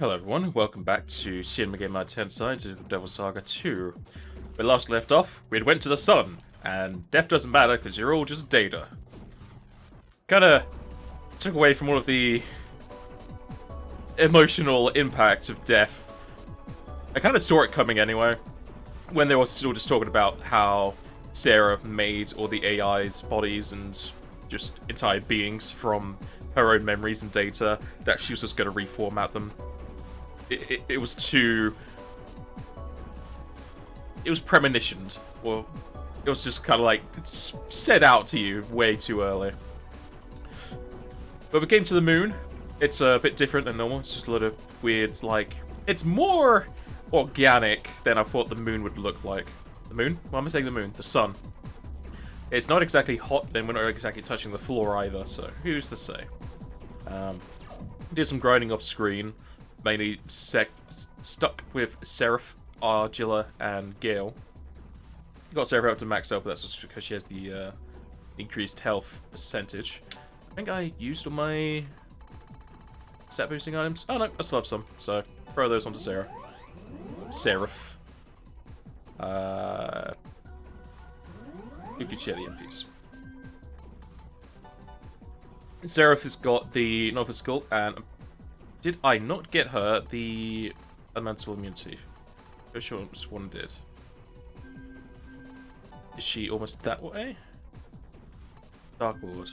Hello everyone, welcome back to Shin, Megami Tensei to the Devil Saga 2. We last left off, we had went to the sun, and death doesn't matter because you're all just data. Kinda took away from all of the emotional impact of death. I kinda saw it coming anyway, when they were still just talking about how Sarah made all the AI's bodies and just entire beings from her own memories and data, that she was just gonna reformat them. It was too... It was premonitioned, or it was just kind of like set out to you way too early. But we came to the moon. It's a bit different than normal. It's just a lot of weird, like... It's more organic than I thought the moon would look like. The moon? Why am I saying the moon? The sun. It's not exactly hot, and we're not exactly touching the floor either, so who's to say? Did some grinding off screen. Mainly stuck with Seraph, Argilla, and Gale. Got Seraph up to max out, but that's just because she has the increased health percentage. I think I used all my stat boosting items. Oh no, I still have some, so throw those onto Seraph. You could share the MPs. Seraph has got the Novice Skull, and did I not get her the elemental immunity? I'm sure this one did. Is she almost that way? Dark Lord.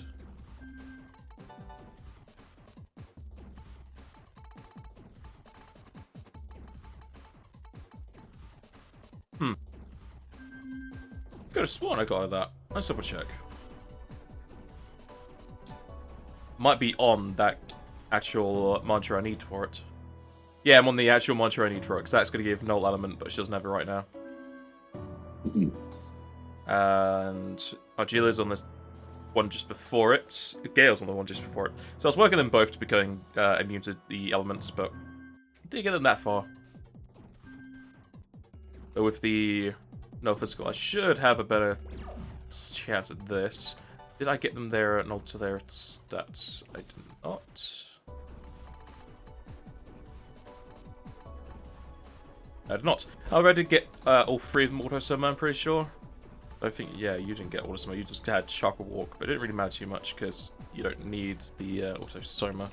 Could have sworn I got her that. Let's double check. Might be on that actual mantra I need for it. Yeah, I'm on the actual mantra I need for it, because that's going to give null element, but she doesn't have it right now. And Argilla's on this one just before it. Gale's on the one just before it. So I was working them both to becoming immune to the elements, but didn't get them that far. But with the no physical, I should have a better chance at this. Did I get them there and alter their stats? I did not. I did not. However, I did get all three of them auto summon, I'm pretty sure. I think, yeah, you didn't get auto summon, you just had Chakra Walk, but it didn't really matter too much because you don't need the auto summon.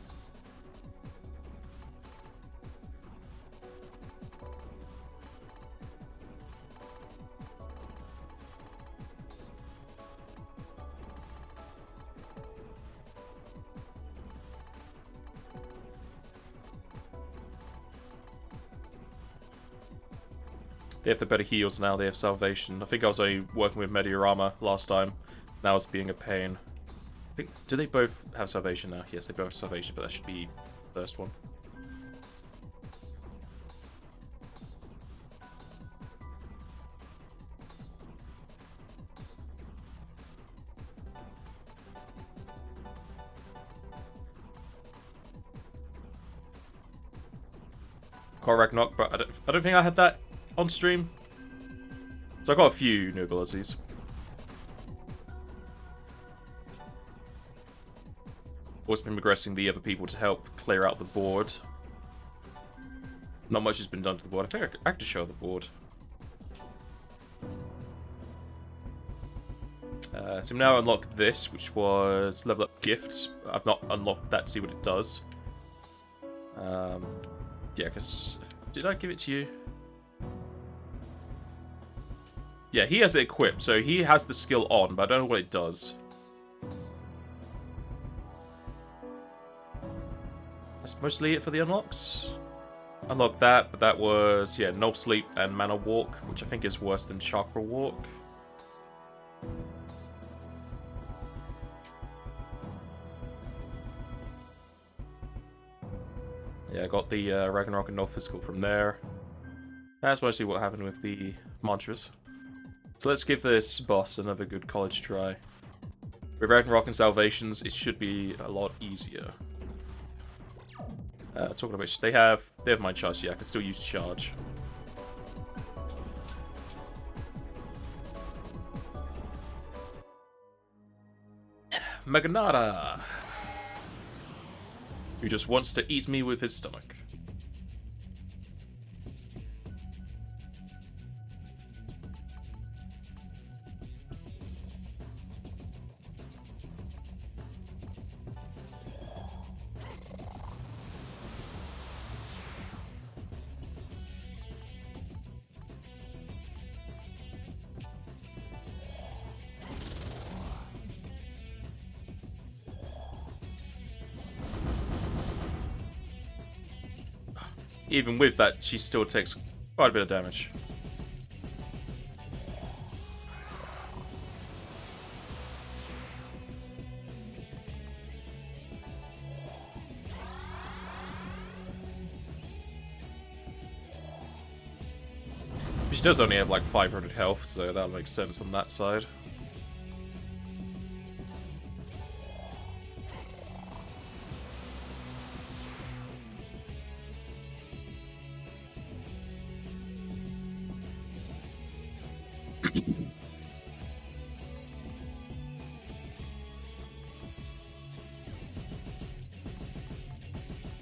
They have the better heals now, they have salvation. I think I was only working with Mediorama last time. Now it's being a pain. I think, do they both have salvation now? Yes, they both have salvation, but that should be the first one. Ragnarok, but I don't think I had that on stream. So I got a few new abilities. Also been progressing the other people to help clear out the board. Not much has been done to the board. I think I could show the board. So now unlock this, which was level up gifts. I've not unlocked that to see what it does. Yeah, because did I give it to you? Yeah, he has it equipped, so he has the skill on, but I don't know what it does. That's mostly it for the unlocks. Unlock that, but that was, yeah, No Sleep and Mana Walk, which I think is worse than Chakra Walk. Yeah, I got the Ragnarok and No Physical from there. That's mostly what happened with the mantras. So let's give this boss another good college try. With Ragnarok and Salvations, it should be a lot easier. Talking of which, they have my charge, yeah, I can still use charge. Meganada! Who just wants to eat me with his stomach. even with that, she still takes quite a bit of damage. She does only have like 500 health, so that makes sense on that side.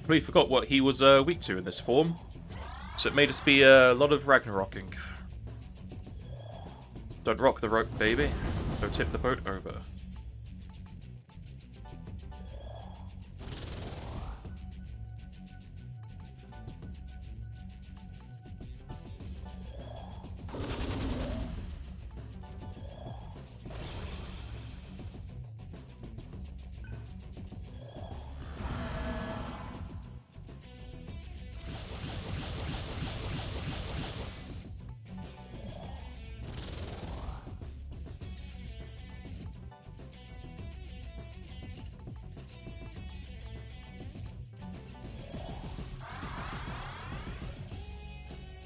We forgot what he was weak to in this form, so it made us be a lot of Ragnarocking. Don't rock the rope, baby. Don't tip the boat over.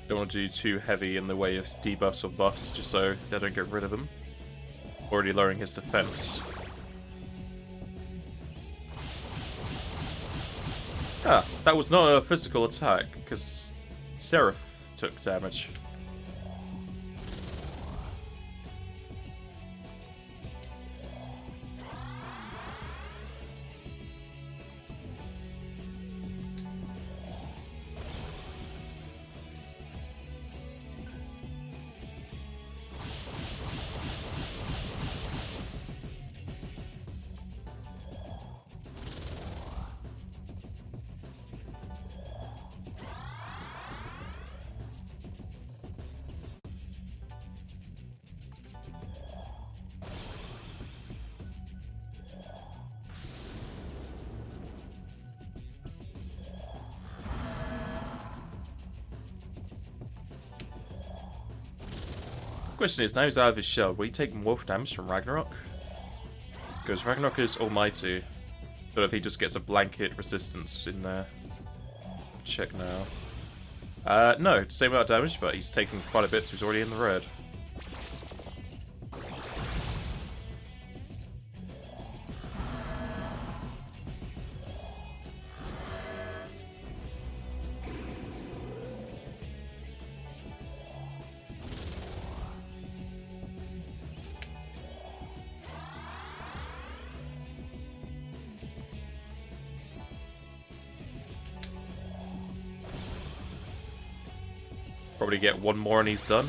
Don't want to do too heavy in the way of debuffs or buffs, just so they don't get rid of them. Already lowering his defense. Ah, that was not a physical attack, because Seraph took damage. Question is, now he's out of his shell, will he take more damage from Ragnarok? Because Ragnarok is almighty, but if he just gets a blanket resistance in there. Check now. No, same amount of damage, but he's taking quite a bit, so he's already in the red. Probably get one more and he's done.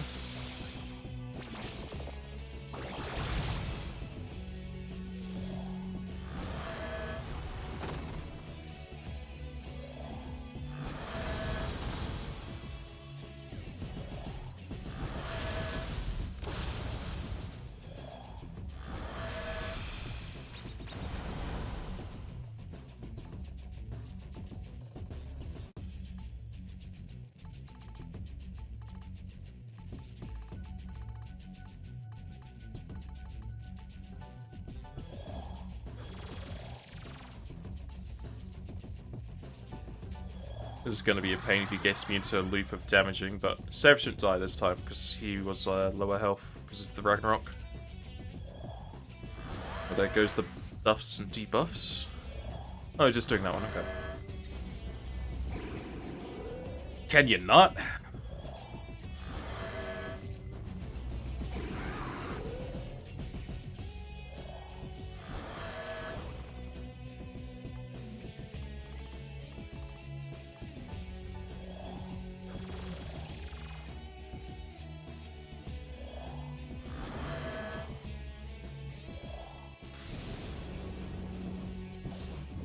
This is going to be a pain if he gets me into a loop of damaging, but Seraph shouldn't die this time because he was lower health because of the Ragnarok. But there goes the buffs and debuffs. Oh, just doing that one, okay. Can you not?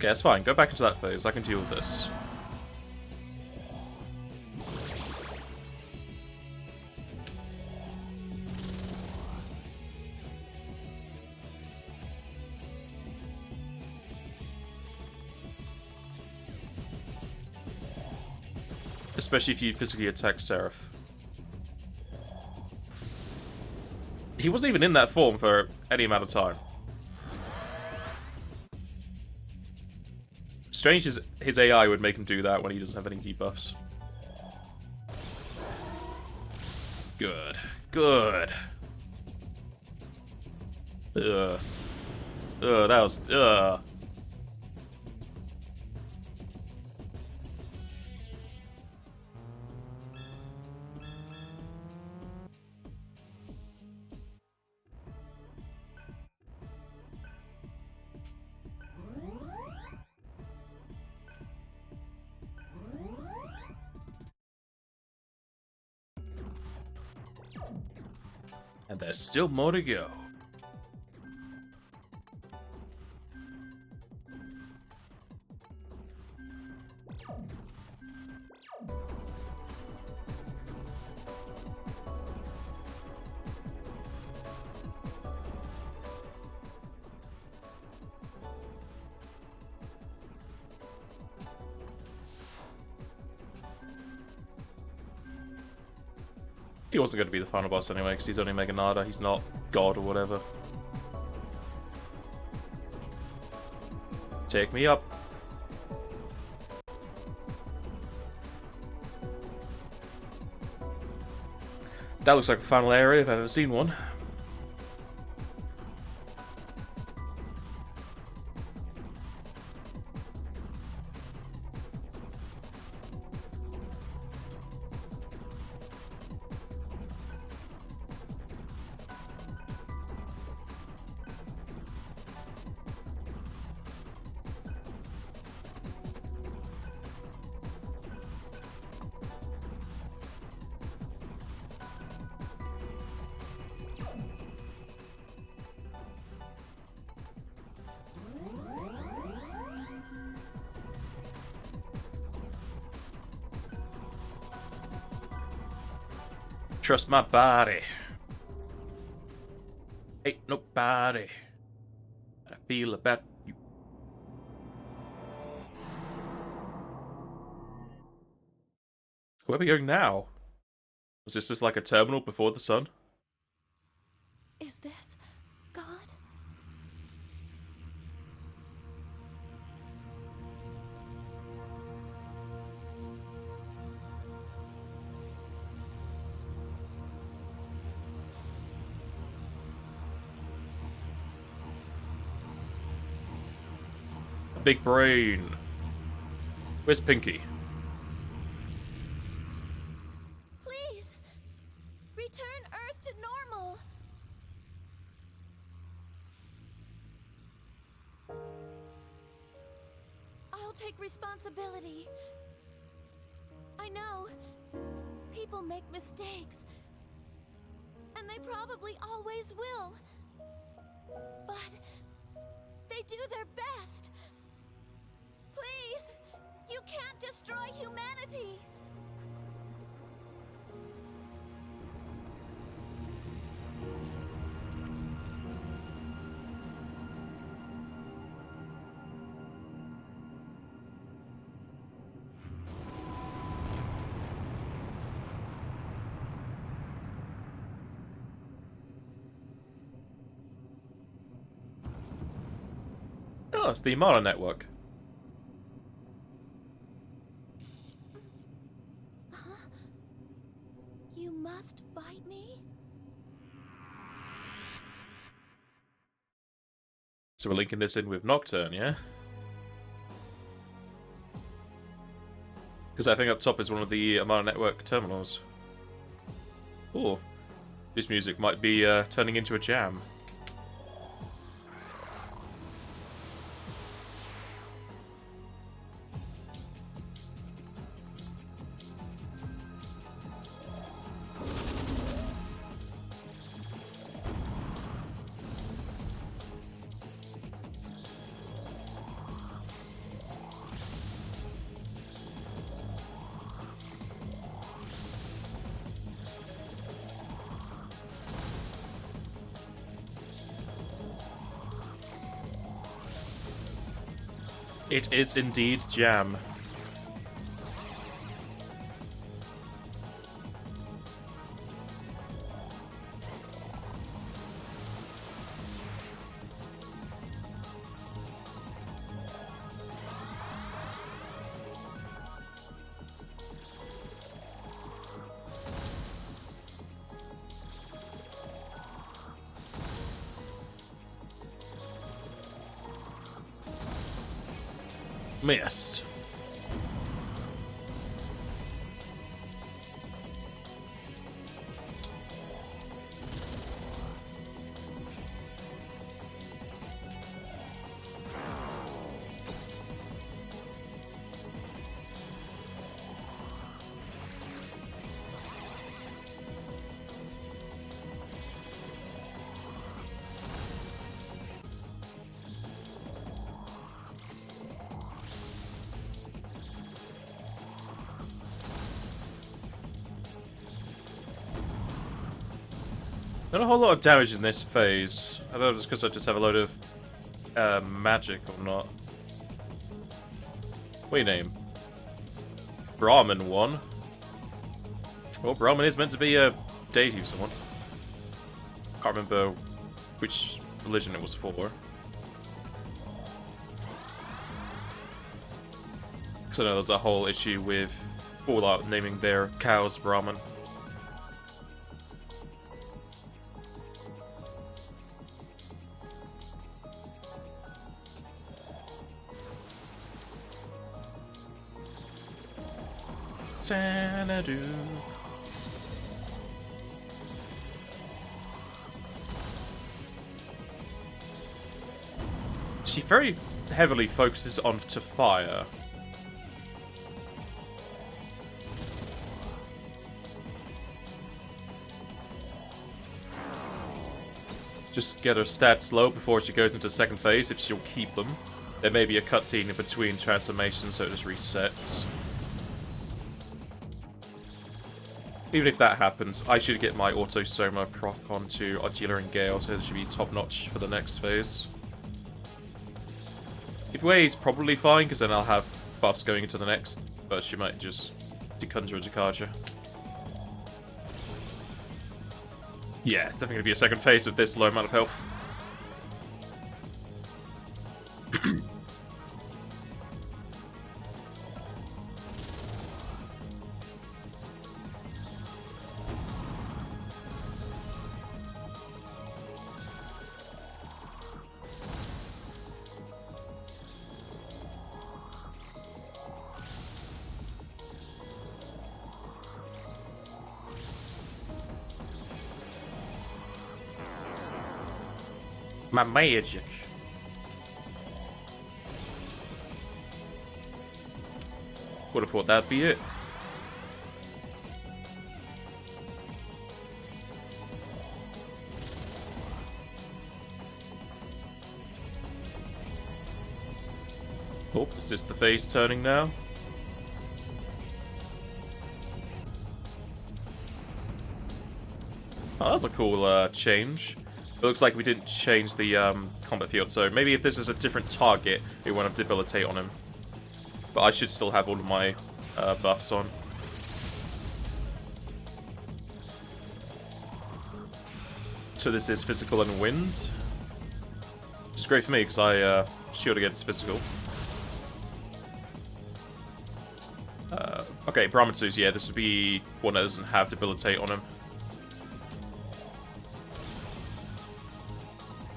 Okay, that's fine. Go back into that phase. I can deal with this. Especially if you physically attack Seraph. He wasn't even in that form for any amount of time. Strange his AI would make him do that when he doesn't have any debuffs. Good. Good. Ugh. Ugh, that was... Ugh. And there's still more to go. He wasn't going to be the final boss anyway, because he's only Mega Nada. He's not God or whatever. Take me up. That looks like a final area if I've ever seen one. Trust my body. Ain't nobody. I feel about you. Where are we going now? Was this just like a terminal before the sun? Is this God? Big brain. Where's Pinky? Please, return Earth to normal. I'll take responsibility. I know people make mistakes, and they probably always will. But they do their best. Please, you can't destroy humanity. Oh, it's the Mana network. You must fight me? So we're linking this in with Nocturne, yeah? Because I think up top is one of the Mana network terminals. Oh, this music might be turning into a jam. It is indeed jam. Missed. Not a whole lot of damage in this phase. I don't know if it's because I just have a load of magic or not. What your name? Brahmin 1. Well, Brahmin is meant to be a deity of someone. Can't remember which religion it was for. Because I know there's a whole issue with Fallout naming their cows Brahmin. Xanadu. She very heavily focuses on to fire. Just get her stats low before she goes into second phase if she'll keep them. There may be a cutscene in between transformations, so it just resets. Even if that happens, I should get my Auto Soma proc onto Ardula and Gale, so it should be top notch for the next phase. Either way, it's probably fine, because then I'll have buffs going into the next, but she might just deconjure a Jakaja. Yeah, it's definitely going to be a second phase with this low amount of health. My magic. Would have thought that'd be it. Oh, is this the phase turning now? Oh, that's a cool change. It looks like we didn't change the combat field, so maybe if this is a different target, we want to debilitate on him. But I should still have all of my buffs on. So this is physical and wind. Which is great for me, because I shield against physical. Okay, Brahmitsu's, yeah, this would be one that doesn't have debilitate on him.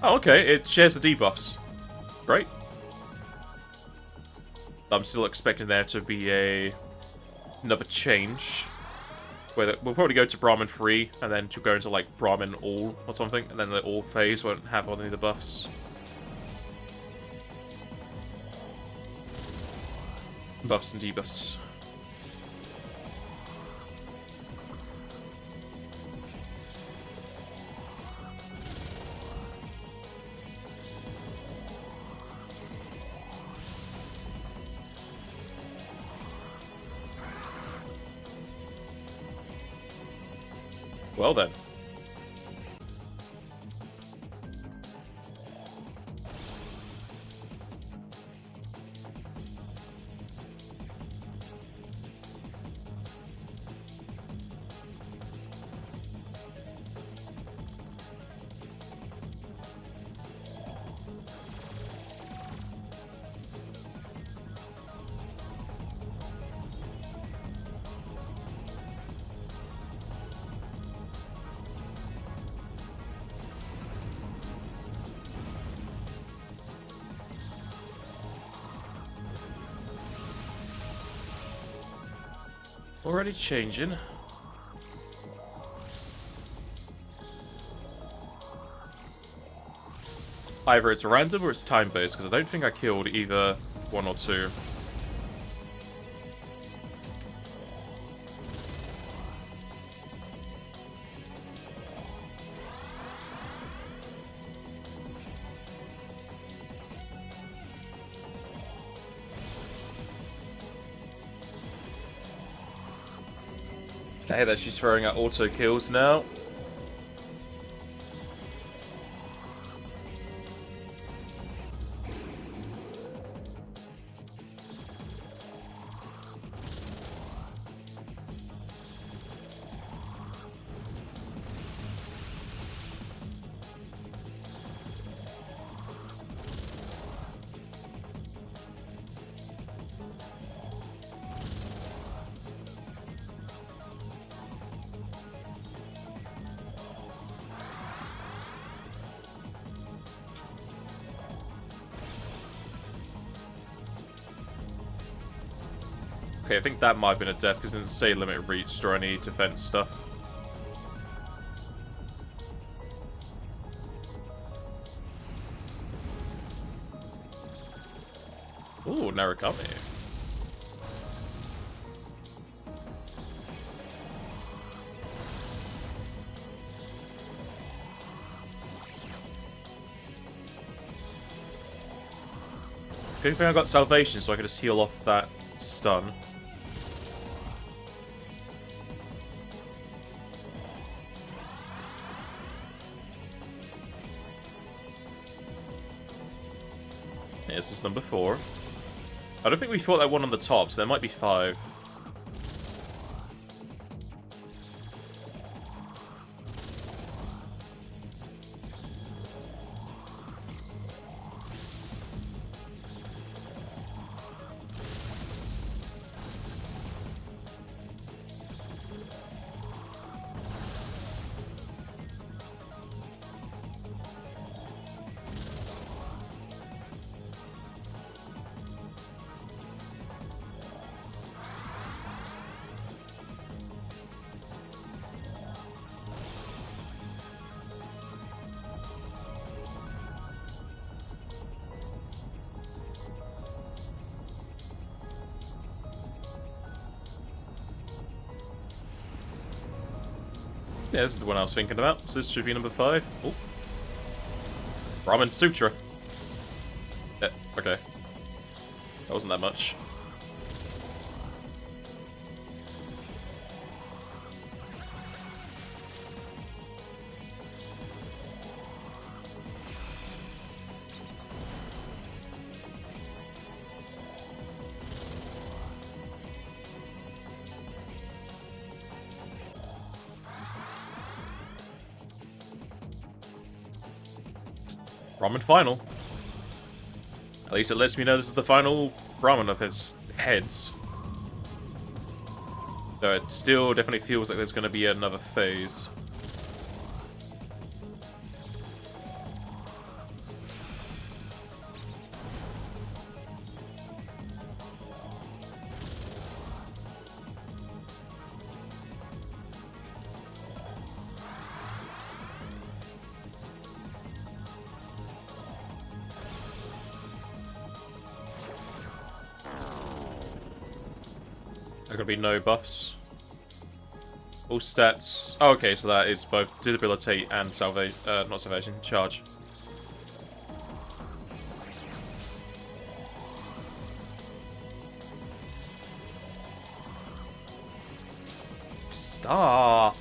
Oh, okay, it shares the debuffs. Great. I'm still expecting there to be another change. Where we'll probably go to Brahmin 3, and then to go into like Brahmin All or something, and then the All phase won't have any of the buffs. Buffs and debuffs. Well then. Already changing. Either it's random or it's time-based, because I don't think I killed either one or two. Okay, that she's throwing out auto kills now. Okay, I think that might have been a death because didn't say limit reached or any defense stuff. Ooh, Narukami. Good thing I got salvation so I could just heal off that stun. This is number 4. I don't think we fought that one on the top, so there might be 5. Yeah, this is the one I was thinking about. So this should be number 5. Oh. Ramen Sutra. Yeah, okay. That wasn't that much. Ramen final. At least it lets me know this is the final ramen of his heads. Though it still definitely feels like there's going to be another phase. There are going to be no buffs. All stats. Oh, okay, so that is both debilitate and salvation. Not salvation, charge. Stop.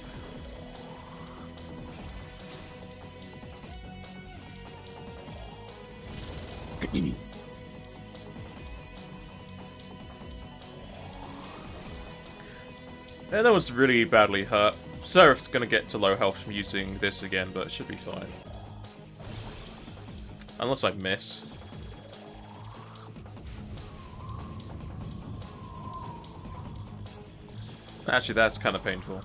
Yeah, that was really badly hurt. Seraph's gonna get to low health from using this again, but it should be fine. Unless I miss. Actually, that's kind of painful.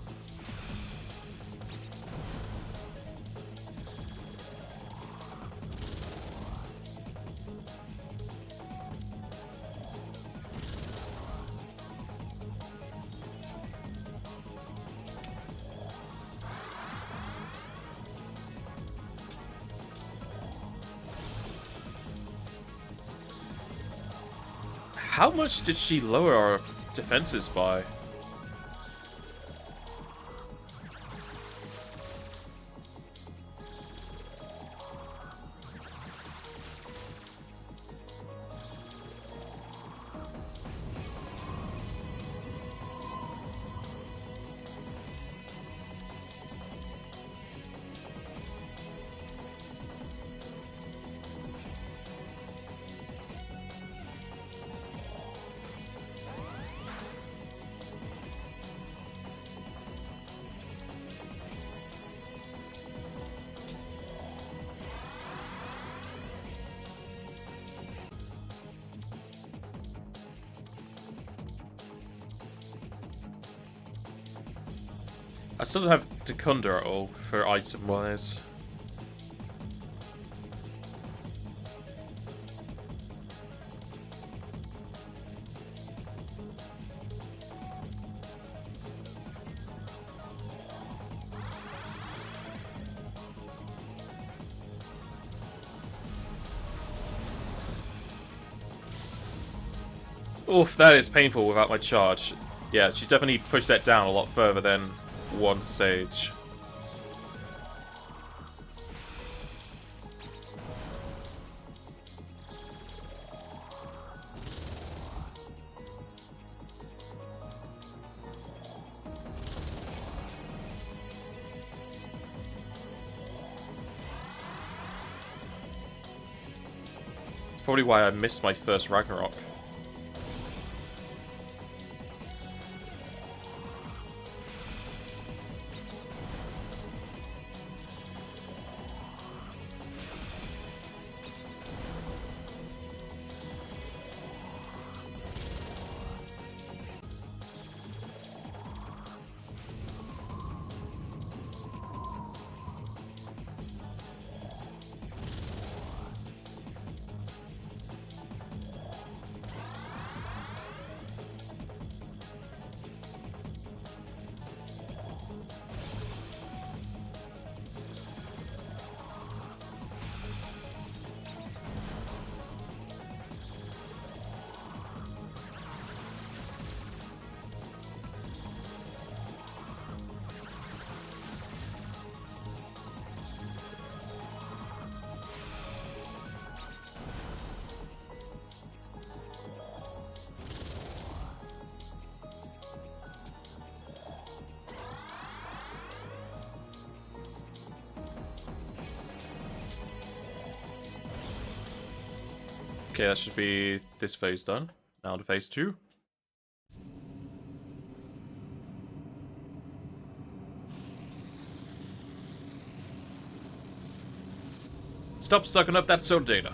How much did she lower our defenses by? I still don't have Dekunda at all for item-wise. Oof, that is painful without my charge. Yeah, she's definitely pushed that down a lot further than one stage. It's probably why I missed my first Ragnarok. Okay, that should be this phase done. Now to phase 2. Stop sucking up that soda data.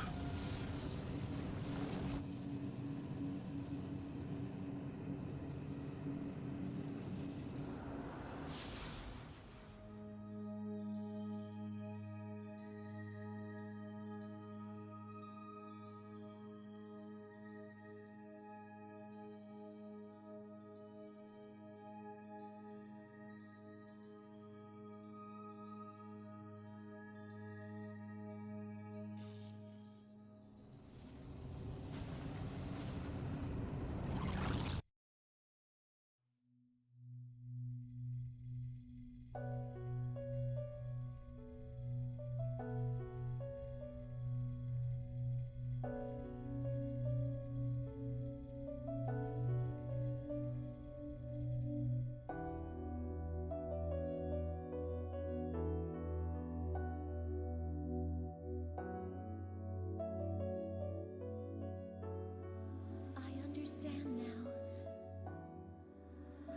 I understand now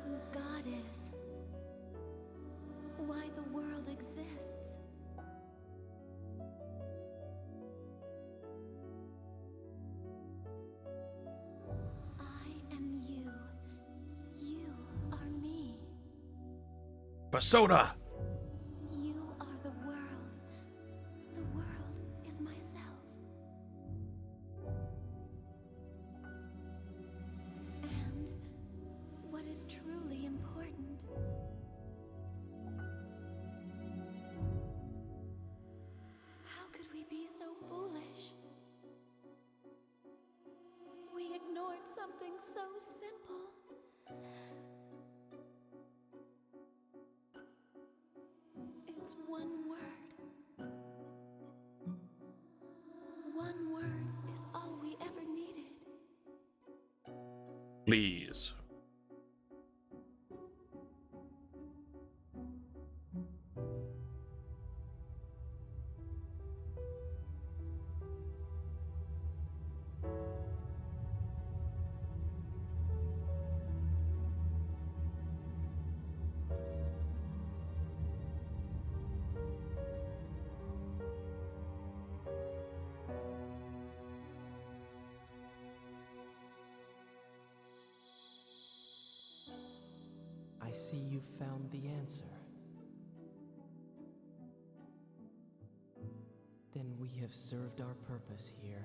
who God is, why the world exists. I am you. You are me. Persona! You are the world. The world is myself. And what is truly important. How could we be so foolish? We ignored some wants one word. One word is all we ever needed. Please. I see you found the answer. Then we have served our purpose here.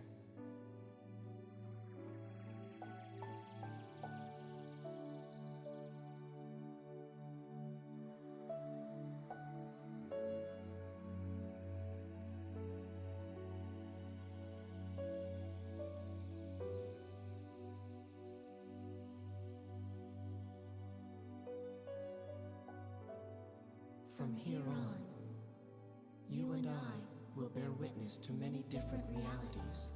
From here on, you and I will bear witness to many different realities.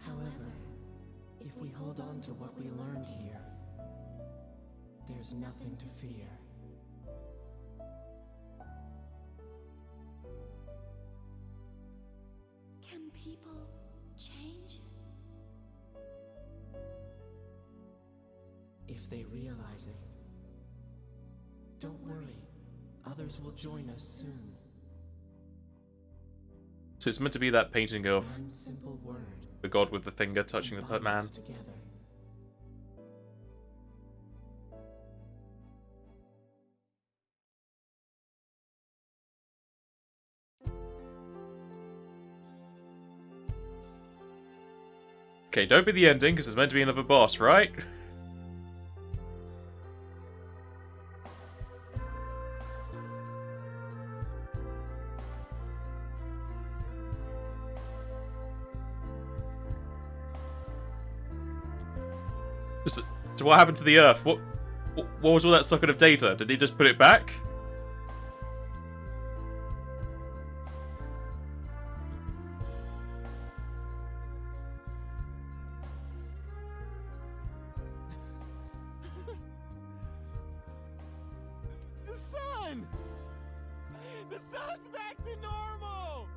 However, if we hold on to what we learned here, there's nothing to fear. Can people change? If they realize it. Don't worry, others will join us soon. So it's meant to be that painting of One simple word. the god with the finger touching the binds man. us together. Okay, don't be the ending, because there's meant to be another boss, right? So what happened to the Earth? What was all that socket of data? Did he just put it back? The sun! The sun's back to normal!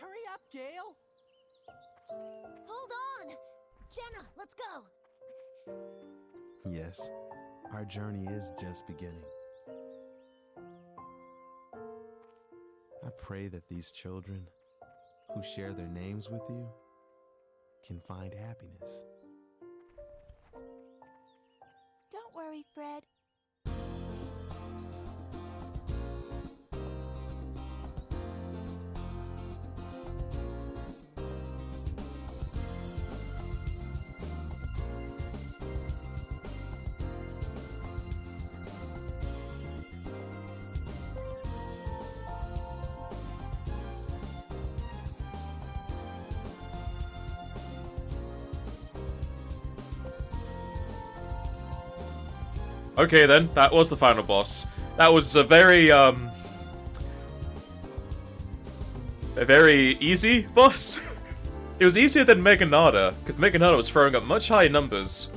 Hurry up, Gale! Hold on! Jenna, let's go! Yes, our journey is just beginning. I pray that these children who share their names with you can find happiness. Don't worry, Fred. Okay then, that was the final boss. That was a very easy boss. It was easier than Meganada, because Meganada was throwing up much higher numbers,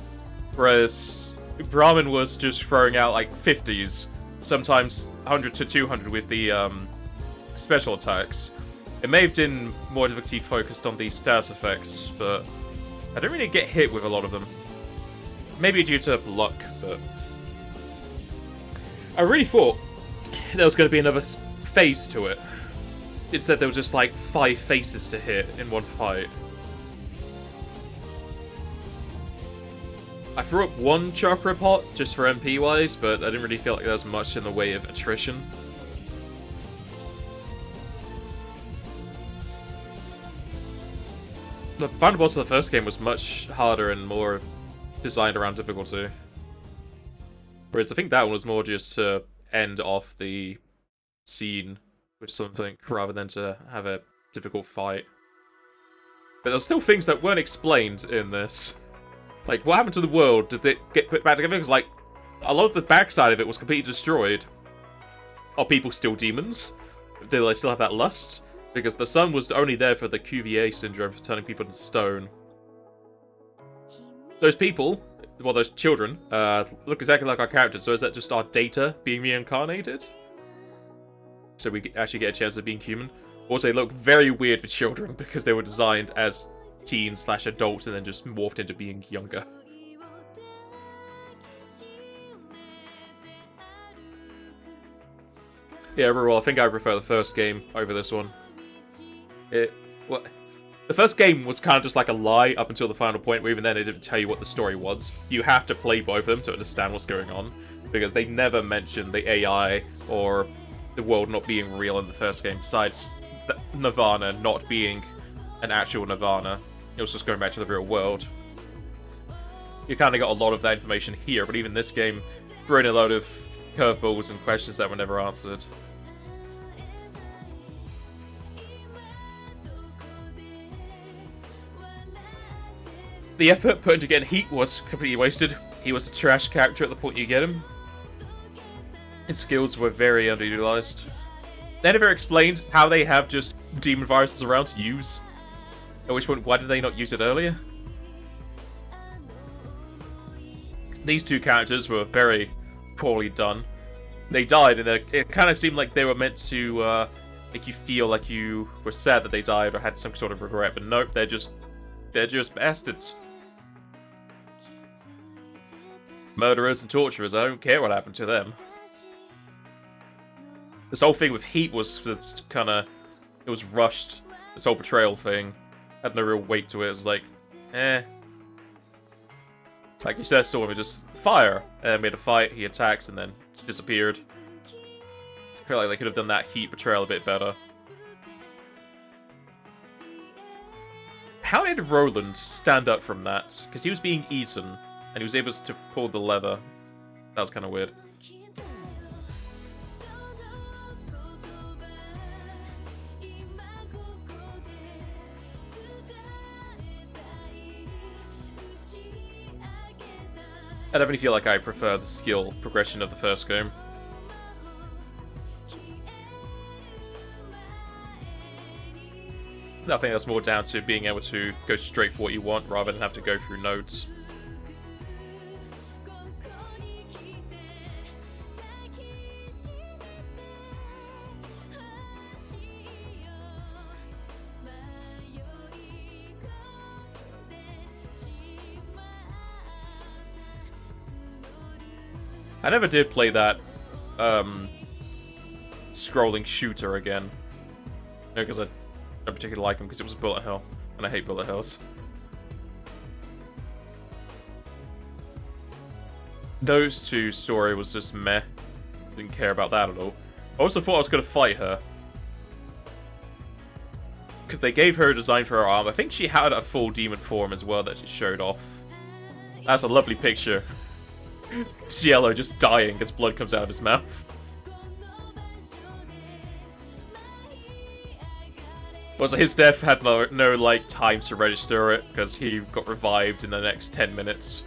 whereas Brahmin was just throwing out like 50s, sometimes 100 to 200 with the special attacks. It may have been more difficulty focused on the status effects, but I didn't really get hit with a lot of them. Maybe due to luck, but I really thought there was going to be another phase to it. Instead, there was just like 5 faces to hit in one fight. I threw up one chakra pot just for MP wise, but I didn't really feel like there was much in the way of attrition. The final boss of the first game was much harder and more designed around difficulty. Whereas I think that one was more just to end off the scene with something rather than to have a difficult fight. But there's still things that weren't explained in this. Like, what happened to the world? Did it get put back together? Because, like, a lot of the backside of it was completely destroyed. Are people still demons? Do they still have that lust? Because the sun was only there for the QVA syndrome for turning people into stone. Those people, well, those children, look exactly like our characters, so is that just our data being reincarnated? So we actually get a chance of being human? Also, they look very weird for children because they were designed as teens/adults and then just morphed into being younger. Yeah, overall, I think I prefer the first game over this one. The first game was kind of just like a lie up until the final point, where even then it didn't tell you what the story was. You have to play both of them to understand what's going on, because they never mentioned the AI or the world not being real in the first game, besides Nirvana not being an actual Nirvana. It was just going back to the real world. You kind of got a lot of that information here, but even this game threw in a load of curveballs and questions that were never answered. The effort put into getting Heat was completely wasted. He was a trash character at the point you get him. His skills were very underutilized. They never explained how they have just demon viruses around to use. At which point, why did they not use it earlier? These two characters were very poorly done. They died, and it kind of seemed like they were meant to make you feel like you were sad that they died or had some sort of regret, but nope, they're just bastards. Murderers and torturers, I don't care what happened to them. This whole thing with Heat was kind of, it was rushed. This whole betrayal thing had no real weight to it. It was like, eh. Like you said, saw him just fire, and made a fight, he attacked, and then disappeared. I feel like they could have done that Heat betrayal a bit better. How did Roland stand up from that? Because he was being eaten, and he was able to pull the lever. That was kind of weird. I definitely feel like I prefer the skill progression of the first game. I think that's more down to being able to go straight for what you want rather than have to go through nodes. I never did play that scrolling shooter again. No, because I don't particularly like them because it was a bullet hell, and I hate bullet hells. Those two story was just meh. Didn't care about that at all. I also thought I was going to fight her. Because they gave her a design for her arm. I think she had a full demon form as well that she showed off. That's a lovely picture. Cielo just dying as blood comes out of his mouth. Also, his death had no like, time to register it, because he got revived in the next 10 minutes.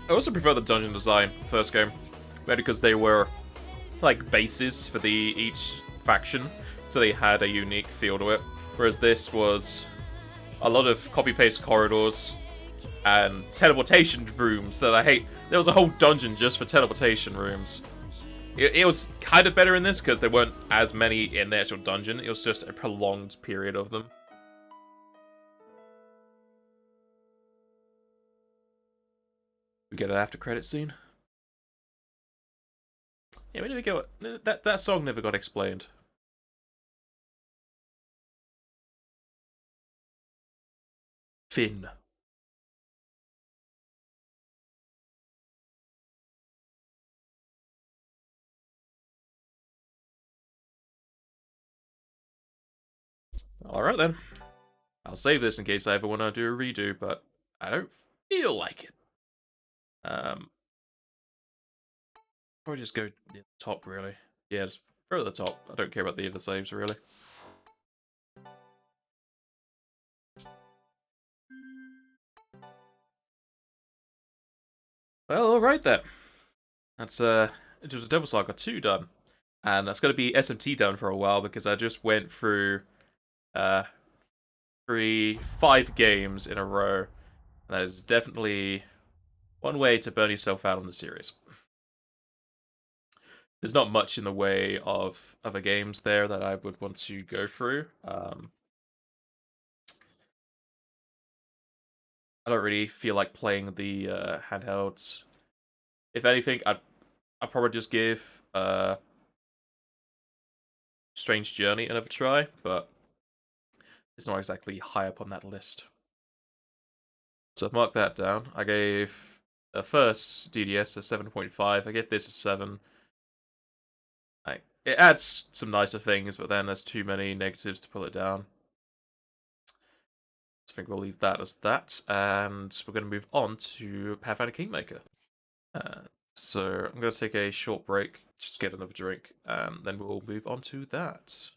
I also prefer the dungeon design, first game. Maybe because they were, like, bases for each faction, so they had a unique feel to it. Whereas this was a lot of copy-paste corridors and teleportation rooms that I hate. There was a whole dungeon just for teleportation rooms. It was kind of better in this because there weren't as many in the actual dungeon. It was just a prolonged period of them. We get an after credit scene. Yeah, where did we go? That song never got explained. Finn. Alright then. I'll save this in case I ever want to do a redo, but I don't feel like it. Probably just go near the top, really. Yeah, just throw the top. I don't care about the other saves, really. Well, alright then. That's, it was Devil Saga 2 done. And that's going to be SMT done for a while because I just went through, 5 games in a row. And that is definitely one way to burn yourself out on the series. There's not much in the way of other games there that I would want to go through. I don't really feel like playing the handhelds. If anything, I'd probably just give Strange Journey another try, but it's not exactly high up on that list. So I've marked that down. I gave the first DDS a 7.5. I gave this a 7. It adds some nicer things, but then there's too many negatives to pull it down. So I think we'll leave that as that, and we're going to move on to Pathfinder Kingmaker. So I'm going to take a short break, just get another drink, and then we'll move on to that.